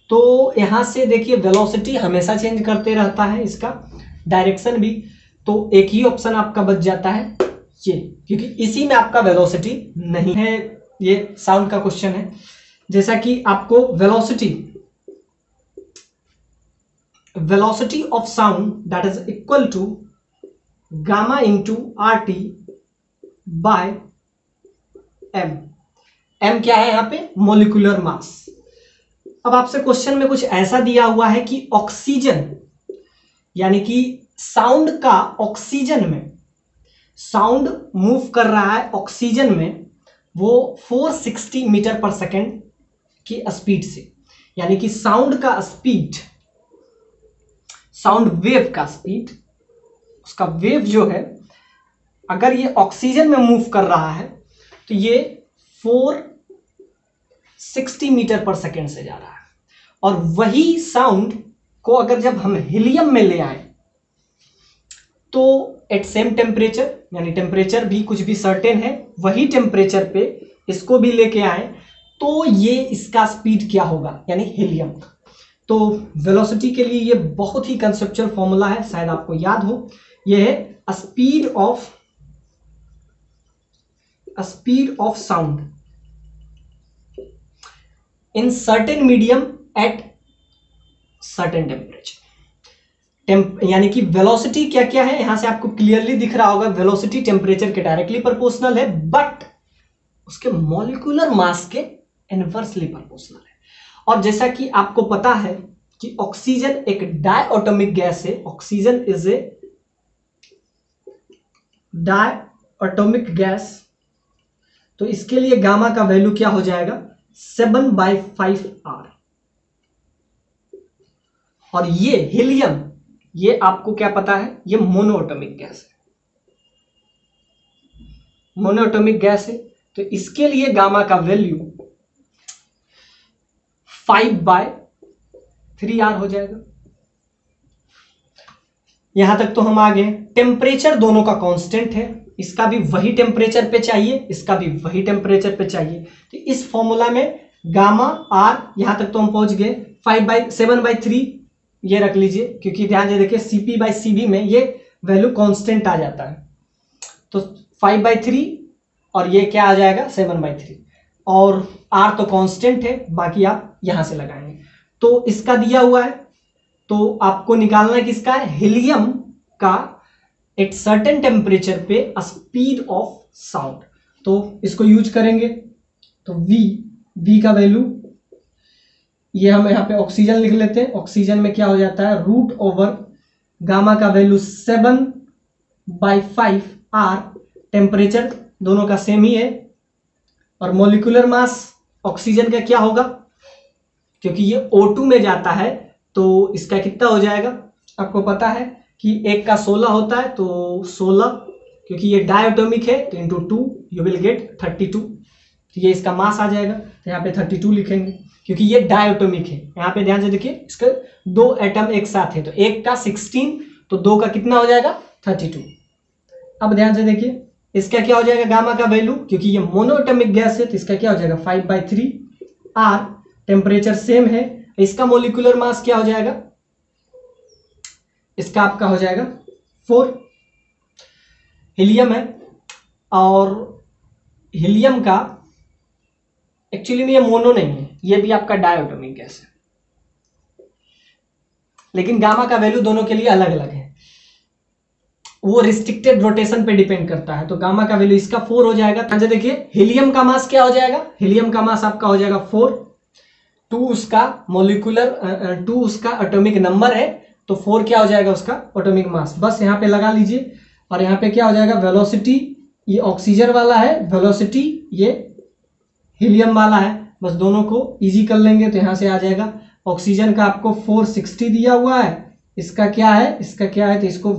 Speaker 1: तो यहां से देखिए वेलोसिटी हमेशा चेंज करते रहता है, इसका डायरेक्शन भी, तो एक ही ऑप्शन आपका बच जाता है ये, क्योंकि इसी में आपका वेलोसिटी नहीं है। ये साउंड का क्वेश्चन है, जैसा कि आपको velocity of sound that is equal to gamma into R T by M क्या है यहाँ पे मोलिकुलर मास। अब आपसे क्वेश्चन में कुछ ऐसा दिया हुआ है कि ऑक्सीजन, यानी कि साउंड का ऑक्सीजन में, साउंड मूव कर रहा है ऑक्सीजन में वो 460 मीटर पर सेकेंड की स्पीड से, यानी कि साउंड का स्पीड, साउंड वेव का स्पीड, उसका वेव जो है अगर ये ऑक्सीजन में मूव कर रहा है तो ये 460 मीटर पर सेकेंड से जा रहा है। और वही साउंड को अगर जब हम हीलियम में ले आए तो एट सेम टेम्परेचर, यानी टेम्परेचर भी कुछ भी सर्टेन है, वही टेम्परेचर पे इसको भी लेके आए तो ये इसका स्पीड क्या होगा, यानी हीलियम का। तो वेलोसिटी के लिए ये बहुत ही कंसेप्चुअल फॉर्मूला है, शायद आपको याद हो, ये है speed of sound in certain medium at certain temperature. यानी कि वेलोसिटी क्या क्या है, यहां से आपको क्लियरली दिख रहा होगा, वेलोसिटी टेम्परेचर के डायरेक्टली प्रोपोर्शनल है, बट उसके मॉलिक्यूलर मास के इनवर्सली प्रोपोर्शनल है। और जैसा कि आपको पता है कि ऑक्सीजन एक डायटोमिक गैस है, oxygen is a diatomic gas, तो इसके लिए गामा का वैल्यू क्या हो जाएगा 7/5R। और ये हीलियम, ये आपको क्या पता है, ये मोनोएटॉमिक गैस है, मोनोएटॉमिक गैस है, तो इसके लिए गामा का वैल्यू 5/3R हो जाएगा। यहां तक तो हम आ गए। टेम्परेचर दोनों का कांस्टेंट है, इसका भी वही टेम्परेचर पे चाहिए, इसका भी वही टेम्परेचर पे चाहिए, तो इस फॉर्मूला में गामा आर, यहां तक तो हम पहुंच गए। 7/3 ये रख लीजिए, क्योंकि ध्यान से देखिए CP/CB में ये वैल्यू कांस्टेंट आ जाता है, तो 5/3 और ये क्या आ जाएगा 7/3, और आर तो कांस्टेंट है, बाकी आप यहां से लगाएंगे। तो इसका दिया हुआ है, तो आपको निकालना किसका है, हीलियम का एट सर्टेन टेम्परेचर पे स्पीड ऑफ साउंड, तो इसको यूज करेंगे। तो V का वैल्यू, ये हम यहाँ पे ऑक्सीजन लिख लेते हैं, ऑक्सीजन में क्या हो जाता है √, गामा का वैल्यू 7/5R, टेम्परेचर दोनों का सेम ही है, और मोलिकुलर मास ऑक्सीजन का क्या होगा, क्योंकि ये O2 में जाता है, तो इसका कितना हो जाएगा, आपको पता है कि एक का 16 होता है, तो 16, क्योंकि ये डायटोमिक है तो इंटू 2 यू विल गेट 32, तो ये इसका मास आ जाएगा, तो यहाँ पे 32 लिखेंगे, क्योंकि ये डायटोमिक है। यहाँ पे ध्यान से देखिए, इसका 2 एटम एक साथ है, तो एक का 16, तो 2 का कितना हो जाएगा 32। अब ध्यान से देखिए, इसका क्या हो जाएगा गामा का वैल्यू, क्योंकि ये मोनोएटॉमिक गैस है, तो इसका क्या हो जाएगा 5/3R, टेम्परेचर सेम है। इसका मोलिकुलर मास क्या हो जाएगा, इसका आपका हो जाएगा 4, हीलियम है, और हीलियम का एक्चुअली में ये मोनो नहीं है, ये भी आपका डायटोमिक गैस है, लेकिन गामा का वैल्यू दोनों के लिए अलग अलग है, वो रिस्ट्रिक्टेड रोटेशन पे डिपेंड करता है, तो गामा का वैल्यू इसका 4 हो जाएगा। अच्छा देखिए, हीलियम का मास क्या हो जाएगा, हीलियम का मास आपका हो जाएगा 4, 2 उसका मोलिकुलर 2 उसका एटॉमिक नंबर है, तो 4 क्या हो जाएगा उसका एटॉमिक मास, बस यहाँ पे लगा लीजिए। और यहाँ पे क्या हो जाएगा वेलोसिटी, ये ऑक्सीजन वाला है, वेलोसिटी ये हीलियम वाला है, बस दोनों को इजी कर लेंगे, तो यहाँ से आ जाएगा ऑक्सीजन का आपको 460 दिया हुआ है, इसका क्या है, इसका क्या है, तो इसको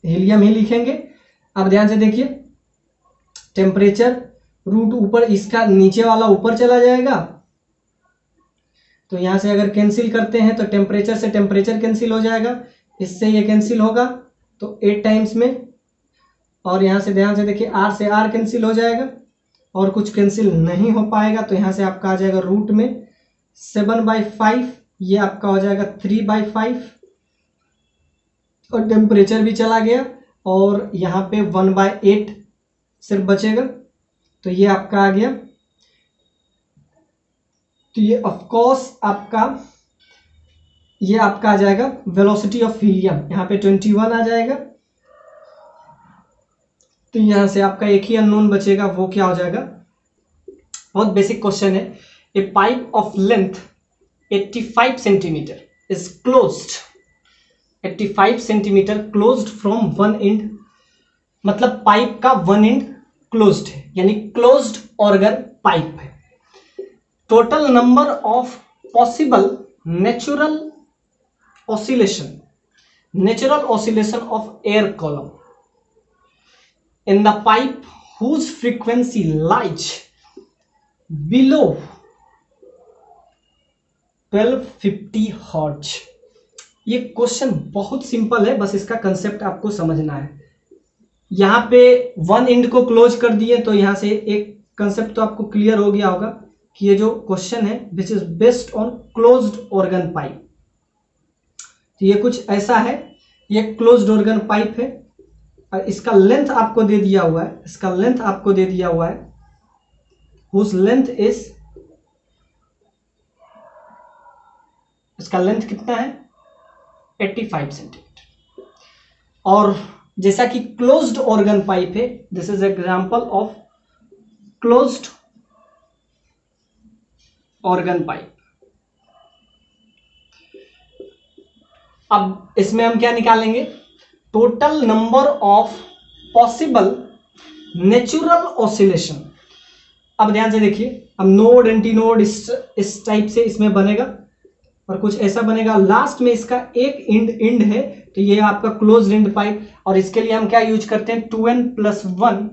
Speaker 1: हीलियम ही लिखेंगे। अब ध्यान से देखिए, टेम्परेचर रूट ऊपर, इसका नीचे वाला ऊपर चला जाएगा, तो यहां से अगर कैंसिल करते हैं तो टेम्परेचर से टेम्परेचर कैंसिल हो जाएगा, इससे ये कैंसिल होगा, तो 8 टाइम्स में, और यहां से ध्यान से देखिए R से R कैंसिल हो जाएगा, और कुछ कैंसिल नहीं हो पाएगा, तो यहां से आपका आ जाएगा रूट में 7/5, ये आपका हो जाएगा 3/5, और टेम्परेचर भी चला गया, और यहाँ पे 1/8 सिर्फ बचेगा, तो ये आपका आ गया। तो ये ऑफकोर्स आपका, ये आपका आ जाएगा वेलोसिटी ऑफ हीलियम, यहाँ पे 21 आ जाएगा, तो यहाँ से आपका एक ही अननोन बचेगा, वो क्या हो जाएगा, बहुत बेसिक क्वेश्चन है। A pipe of length 85 centimetre is closed, 85 centimetre closed from one end, मतलब पाइप का वन एंड क्लोज्ड है, यानी क्लोज्ड ऑर्गन पाइप है। Total number of possible natural oscillation of air column in the pipe whose frequency lies below 1250 hertz. ये question बहुत simple है, बस इसका कंसेप्ट आपको समझना है। यहां पे वन एंड को क्लोज कर दिए, तो यहां से एक कंसेप्ट तो आपको क्लियर हो गया होगा कि ये जो क्वेश्चन है which is based on closed organ pipe, तो ये कुछ ऐसा है, ये क्लोज्ड ऑर्गन पाइप है, और इसका लेंथ आपको दे दिया हुआ है, इसका लेंथ आपको दे दिया हुआ है, whose length is, इसका लेंथ कितना है 85 सेंटीमीटर। और जैसा कि क्लोज्ड ऑर्गन पाइप है, this is example of closed organ pipe. अब इसमें हम क्या निकालेंगे, total number of possible natural oscillation. अब ध्यान से देखिए, अब नोड एंटी नोड इस टाइप से इसमें बनेगा और कुछ ऐसा बनेगा। लास्ट में इसका एक इंड है, तो ये आपका क्लोज इंड पाइप, और इसके लिए हम क्या यूज करते हैं, 2n+1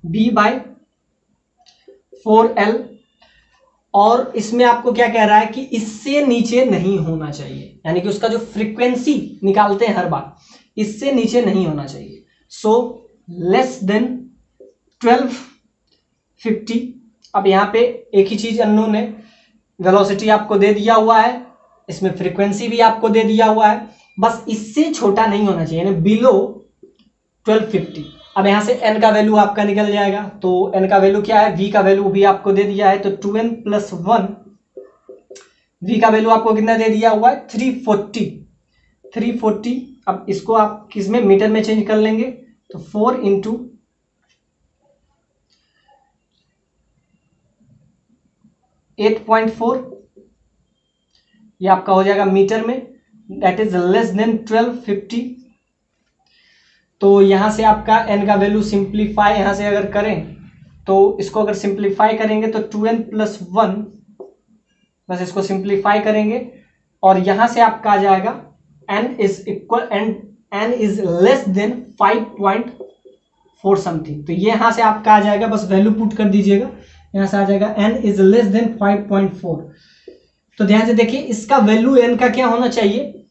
Speaker 1: b/4l। और इसमें आपको क्या कह रहा है कि इससे नीचे नहीं होना चाहिए, यानी कि उसका जो फ्रीक्वेंसी निकालते हैं हर बार, इससे नीचे नहीं होना चाहिए। So less than 1250। अब यहाँ पे एक ही चीज अननोन है, वेलोसिटी आपको दे दिया हुआ है, इसमें फ्रीक्वेंसी भी आपको दे दिया हुआ है, बस इससे छोटा नहीं होना चाहिए, यानी बिलो 1250। अब यहां से n का वैल्यू आपका निकल जाएगा, तो n का वैल्यू क्या है, v का वैल्यू भी आपको दे दिया है, तो 2n+1 v का वैल्यू आपको कितना दे दिया हुआ है, 340। अब इसको आप किसमें, मीटर में चेंज कर लेंगे, तो 4 × 8.4 ये आपका हो जाएगा मीटर में, दैट इज लेस देन 1250। तो यहां से आपका n का वैल्यू सिंप्लीफाई यहां से अगर करें, तो इसको अगर सिंप्लीफाई करेंगे तो 2n+1, बस इसको सिंप्लीफाई करेंगे और यहां से आपका आ जाएगा n is less than 5.4 something. तो ये यहां से आपका आ जाएगा, बस वैल्यू पुट कर दीजिएगा, यहां से आ जाएगा n इज लेस देन 5.4। तो ध्यान से देखिए, इसका वैल्यू n का क्या होना चाहिए,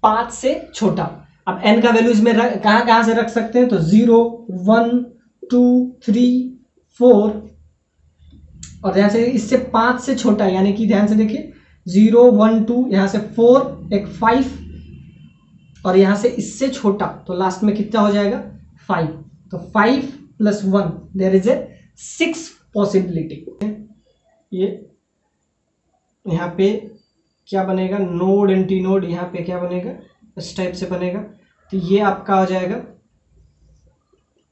Speaker 1: 5 से छोटा। अब n का वैल्यू इसमें कहां से रख सकते हैं, तो 0, 1, 2, 3, 4, और ध्यान से इससे 5 से छोटा, यानी कि ध्यान से देखिए 0, 1, 2, यहां से 4, एक 5, और यहां से इससे छोटा, तो लास्ट में कितना हो जाएगा, 5। तो 5+1 देयर इज ए 6 पॉसिबिलिटी। ये यहाँ पे क्या बनेगा, नोड एंटी नोड, यहाँ पे क्या बनेगा, इस टाइप से बनेगा। तो ये आपका हो जाएगा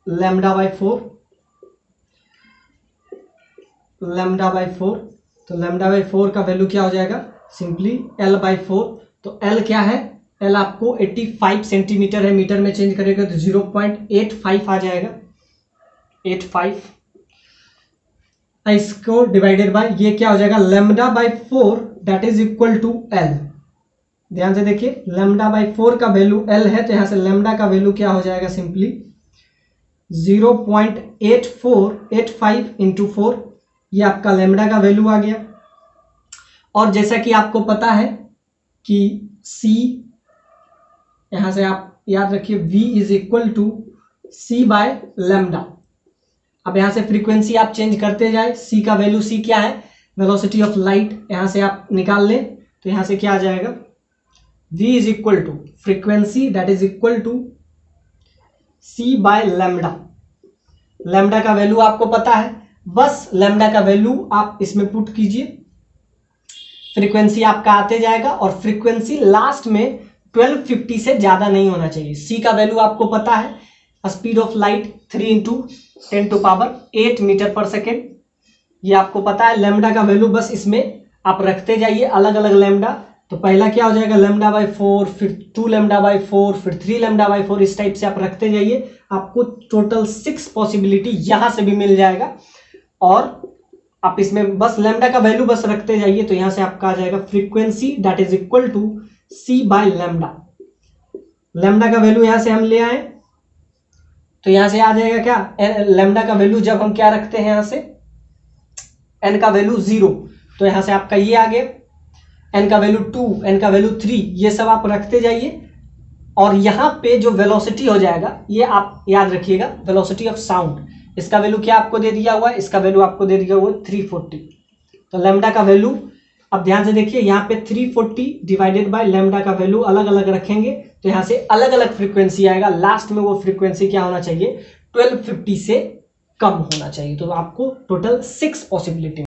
Speaker 1: λ/4, तो λ/4 का वैल्यू क्या हो जाएगा, सिंपली l/4। तो l क्या है, l आपको 85 सेंटीमीटर है, मीटर में चेंज करेगा तो 0.85 आ जाएगा, 85। इसको डिवाइडेड बाय ये क्या हो जाएगा, λ/4 that is equal to l। ध्यान से देखिए, λ/4 का वैल्यू l है, तो यहां से लैम्डा का वैल्यू क्या हो जाएगा, सिंपली 0.8485 × 4, ये आपका लैम्डा का वैल्यू आ गया। और जैसा कि आपको पता है कि c, यहां से आप याद रखिए v is equal to c/λ। अब यहां से फ्रीक्वेंसी आप चेंज करते जाए, c का वैल्यू, c क्या है, वेलोसिटी ऑफ लाइट, यहां से आप निकाल लें, तो यहां से क्या आ जाएगा, v is equal to frequency that is equal to c/λ। Lambda का वैल्यू आपको पता है, बस लैम्डा का वैल्यू आप इसमें पुट कीजिए, फ्रीक्वेंसी आपका आते जाएगा, और फ्रीक्वेंसी लास्ट में 1250 से ज्यादा नहीं होना चाहिए। c का वैल्यू आपको पता है, स्पीड ऑफ लाइट 3 × 10⁸ मीटर पर सेकेंड, ये आपको पता है। लैम्डा का वैल्यू बस इसमें आप रखते जाइए अलग अलग लैम्डा, तो पहला क्या हो जाएगा, λ/4, फिर 2λ/4, फिर 3λ/4, इस टाइप से आप रखते जाइए, आपको टोटल 6 पॉसिबिलिटी यहां से भी मिल जाएगा। और आप इसमें बस लैम्डा का वैल्यू बस रखते जाइए, तो यहां से आपका आ जाएगा frequency that is equal to c/λ। Lambda का वैल्यू यहां से हम ले आए, तो यहां से आ जाएगा क्या, लैम्डा का वैल्यू जब हम क्या रखते हैं, यहां से n का वैल्यू 0, तो यहां से आपका ये आ गया, n का वैल्यू 2, n का वैल्यू 3, ये सब आप रखते जाइए। और यहाँ पे जो वेलोसिटी हो जाएगा, ये आप याद रखिएगा, वेलोसिटी ऑफ साउंड, इसका वैल्यू क्या आपको दे दिया हुआ है, इसका वैल्यू आपको दे दिया हुआ है 340। तो लैम्डा का वैल्यू, अब ध्यान से देखिए, यहाँ पे 340 डिवाइडेड बाय लैम्डा का वैल्यू अलग अलग रखेंगे, तो यहाँ से अलग अलग फ्रीक्वेंसी आएगा, लास्ट में वो फ्रीक्वेंसी क्या होना चाहिए, 1250 से कम होना चाहिए। तो आपको टोटल 6 पॉसिबिलिटी